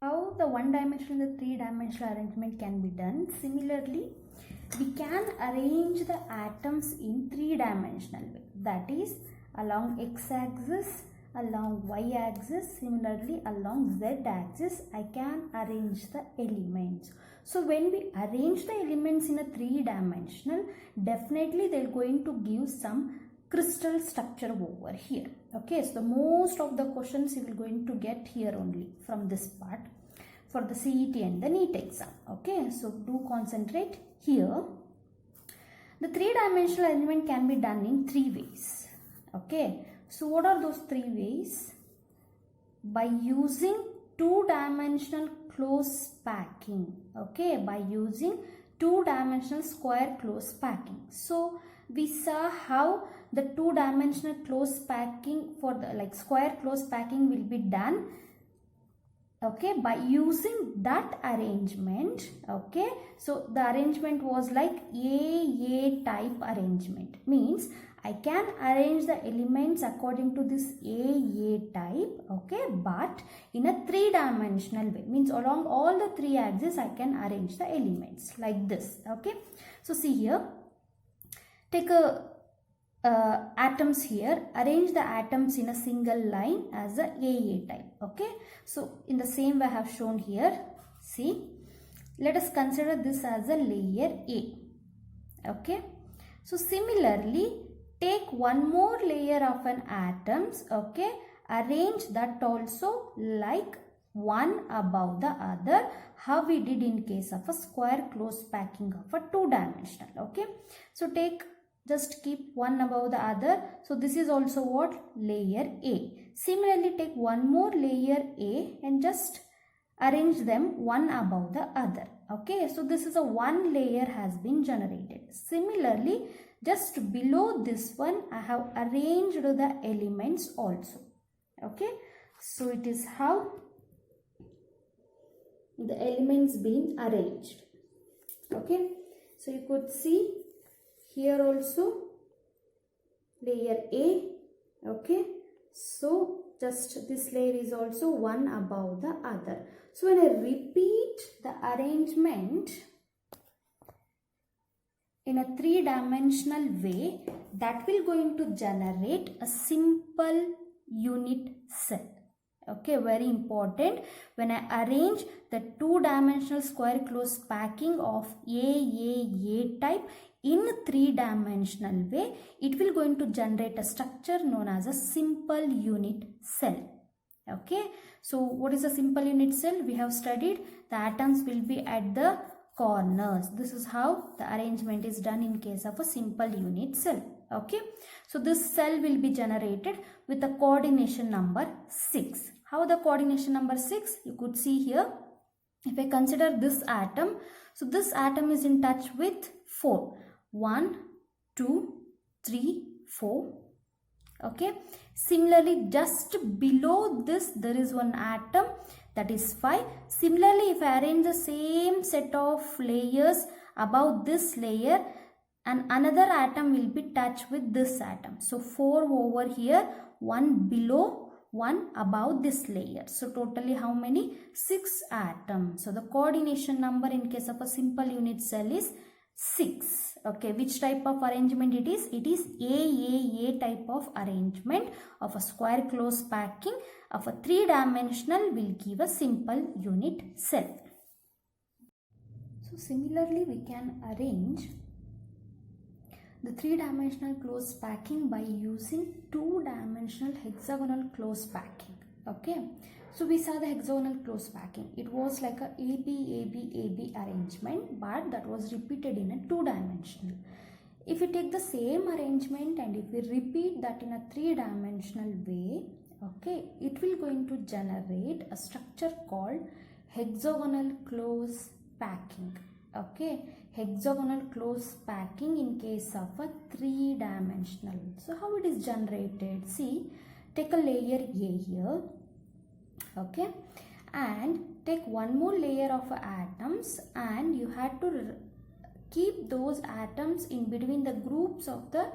How the one dimensional and the three dimensional arrangement can be done? Similarly, we can arrange the atoms in three dimensional way, that is along x axis, along y axis, similarly along z axis I can arrange the elements. So when we arrange the elements in a three dimensional, definitely they are going to give some crystal structure over here. Okay, so most of the questions you will going to get here only from this part for the CET and the NEET exam. Okay, so do concentrate here. The three-dimensional arrangement can be done in three ways. Okay, so what are those three ways? By using two-dimensional close packing. Okay, by using two-dimensional square close packing. So we saw how the two-dimensional close packing for the square close packing will be done. Okay, by using that arrangement. Okay, so the arrangement was like A type arrangement, means I can arrange the elements according to this A type. Okay, but in a three-dimensional way, means along all the three axes I can arrange the elements like this. Okay, so see here, take a atoms here, arrange the atoms in a single line as a AA type. Okay, so in the same way I have shown here. See, let us consider this as a layer A. Okay, so similarly take one more layer of an atoms. Okay, arrange that also like one above the other, how we did in case of a square close packing of a two-dimensional. Okay, so just keep one above the other. So this is also what? Layer A. Similarly, take one more layer A and just arrange them one above the other. Okay, so this is a one layer has been generated. Similarly, just below this one I have arranged the elements also. Okay, so it is how the elements being arranged. Okay, so you could see here also layer A. Okay, so just this layer is also one above the other. So when I repeat the arrangement in a three-dimensional way, that will going to generate a simple unit cell. Okay, very important. When I arrange the two-dimensional square close packing of A type in three-dimensional way, it will going to generate a structure known as a simple unit cell. Okay, so what is a simple unit cell? We have studied the atoms will be at the corners. This is how the arrangement is done in case of a simple unit cell. Okay, so this cell will be generated with the coordination number 6. How the coordination number 6? You could see here, if I consider this atom, so this atom is in touch with 4. 1, 2, 3, 4. Okay, similarly just below this there is one atom, that is 5. Similarly, if I arrange the same set of layers above this layer, and another atom will be touched with this atom. So 4 over here, 1 below, 1 above this layer. So totally how many? 6 atoms. So the coordination number in case of a simple unit cell is 6. Okay, which type of arrangement it is? It is A type of arrangement of a square close packing of a three-dimensional will give a simple unit cell. So similarly, we can arrange the three-dimensional close packing by using two-dimensional hexagonal close packing. Okay, so we saw the hexagonal close packing. It was like a AB arrangement, but that was repeated in a two-dimensional. If we take the same arrangement and if we repeat that in a three-dimensional way, okay, it will going to generate a structure called hexagonal close packing. Okay, hexagonal close packing in case of a three-dimensional. So how it is generated? See, take a layer A here. Okay, and take one more layer of atoms, and you had to keep those atoms in between the groups of the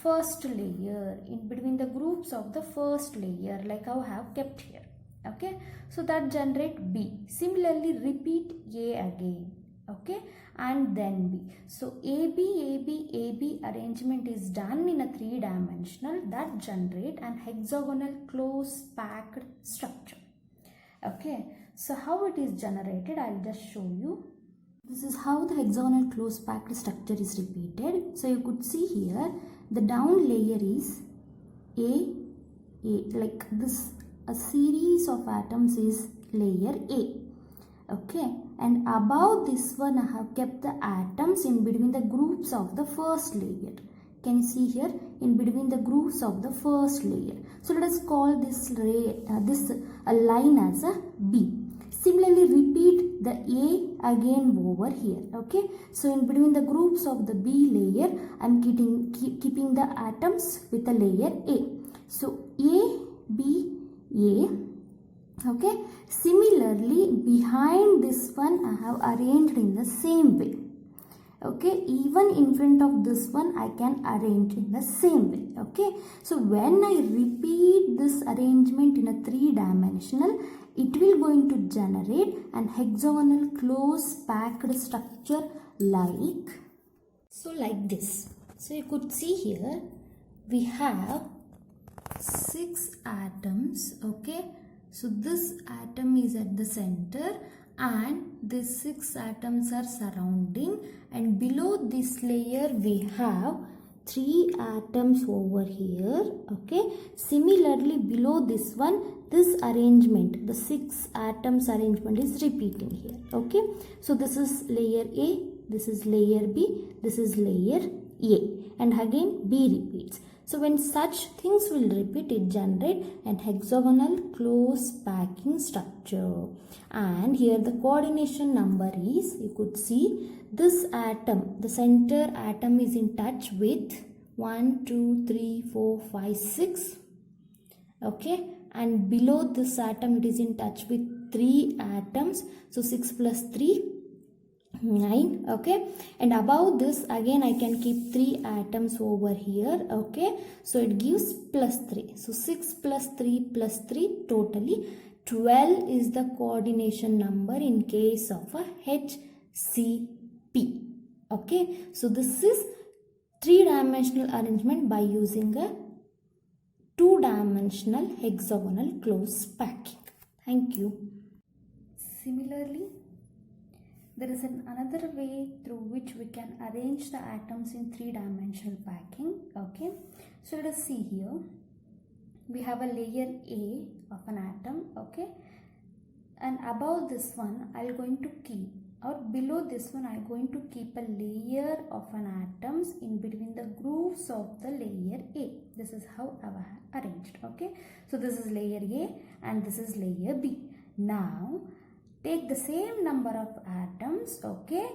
first layer, in between the groups of the first layer, like I have kept here. Okay, so that generate B. Similarly, repeat A again. Okay, and then B. So AB arrangement is done in a 3-dimensional, that generate an hexagonal close packed structure. Okay, so how it is generated, I'll just show you. This is how the hexagonal close packed structure is repeated. So you could see here the down layer is A, like this, a series of atoms is layer A. Okay, and above this one I have kept the atoms in between the groups of the first layer. Can you see here, in between the grooves of the first layer? So let us call this line as a B. Similarly, repeat the A again over here. Okay, so in between the groups of the B layer, I am keeping the atoms with a layer A. So A, B, A. Okay, similarly behind this one I have arranged in the same way. Okay, even in front of this one I can arrange in the same way. Okay, so when I repeat this arrangement in a 3-dimensional, it will going to generate an hexagonal close packed structure like this. So you could see here we have 6 atoms. Okay, so this atom is at the center and these 6 atoms are surrounding, and below this layer we have 3 atoms over here. Okay, similarly below this one, this arrangement, the 6 atoms arrangement is repeating here. Okay, so this is layer A, this is layer B, this is layer A, and again B repeats. So when such things will repeat, it generate an hexagonal close packing structure. And here the coordination number is, you could see this atom, the center atom is in touch with 1, 2, 3, 4, 5, 6. Okay, and below this atom it is in touch with 3 atoms. So 6 plus 3, 9. Okay, and above this again I can keep 3 atoms over here. Okay, so it gives plus 3. So 6 plus 3 plus 3, totally 12 is the coordination number in case of a HCP. Okay, so this is 3-dimensional arrangement by using a 2-dimensional hexagonal close packing. Thank you. Similarly, there is another way through which we can arrange the atoms in 3-dimensional packing. Okay, so let us see here. We have a layer A of an atom. Okay, and above this one I am going to keep, or below this one I am going to keep a layer of an atoms in between the grooves of the layer A. This is how I have arranged. Okay, so this is layer A and this is layer B. Now take the same number of atoms. Okay,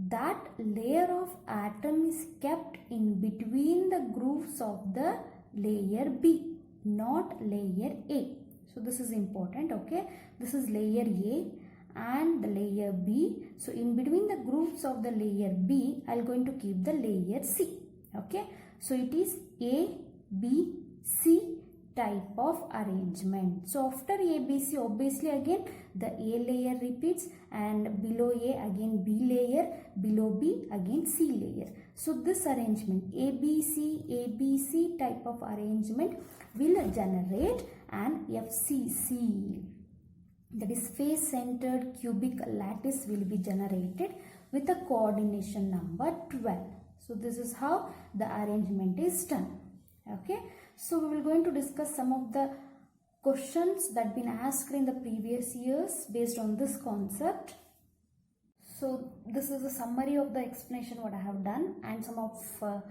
that layer of atom is kept in between the grooves of the layer B, not layer A. So this is important. Okay, this is layer A and the layer B. So in between the grooves of the layer B, I am going to keep the layer C. Okay, so it is A, B, C type of arrangement. So after A, B, C, obviously again the A layer repeats, and below A again B layer, below B again C layer. So this arrangement ABC type of arrangement will generate an FCC, that is face centered cubic lattice, will be generated with a coordination number 12. So this is how the arrangement is done. Okay, so we will going to discuss some of the questions that been asked in the previous years based on this concept. So this is a summary of the explanation what I have done, and some of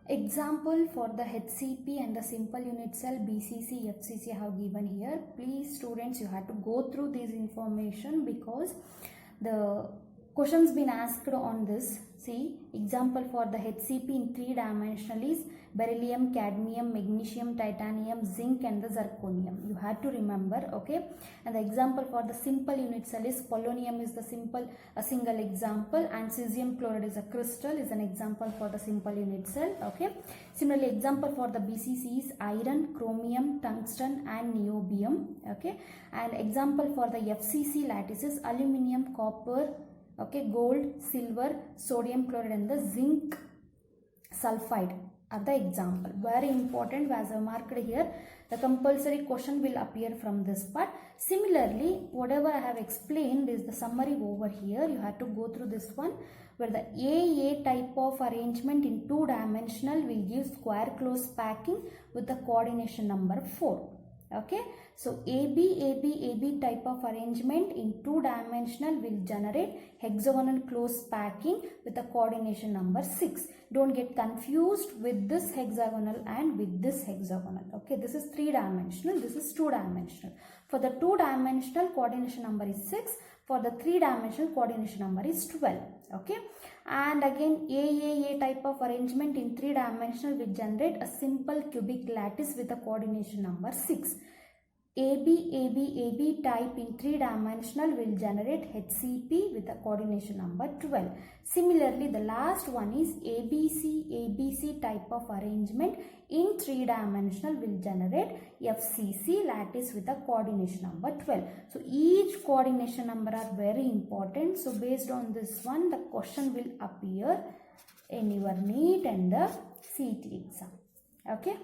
example for the HCP and the simple unit cell BCC, FCC I have given here. Please students, you have to go through this information because the questions been asked on this See, example for the HCP in 3-dimensional is beryllium, cadmium, magnesium, titanium, zinc and the zirconium. You had to remember, okay. And the example for the simple unit cell is polonium is the a single example, and cesium chloride is a crystal is an example for the simple unit cell, okay. Similarly, example for the BCC is iron, chromium, tungsten and niobium, okay. And example for the FCC lattice is aluminium, copper, okay, gold, silver, sodium chloride and the zinc sulfide are the example. Very important, as I marked here, the compulsory question will appear from this part. Similarly, whatever I have explained is the summary over here. You have to go through this one, where the AA type of arrangement in 2-dimensional will give square close packing with the coordination number 4. Okay, so AB type of arrangement in 2-dimensional will generate hexagonal close packing with the coordination number 6. Don't get confused with this hexagonal and with this hexagonal. Okay, this is 3-dimensional, this is 2-dimensional. For the 2-dimensional, coordination number is 6. For the 3-dimensional, coordination number is 12. Okay, and again AAA type of arrangement in 3-dimensional will generate a simple cubic lattice with a coordination number 6. AB type in 3-dimensional will generate HCP with a coordination number 12. Similarly, the last one is ABC type of arrangement in 3-dimensional will generate FCC lattice with a coordination number 12. So each coordination number are very important. So based on this one, the question will appear in your NEET and the CET exam. Okay.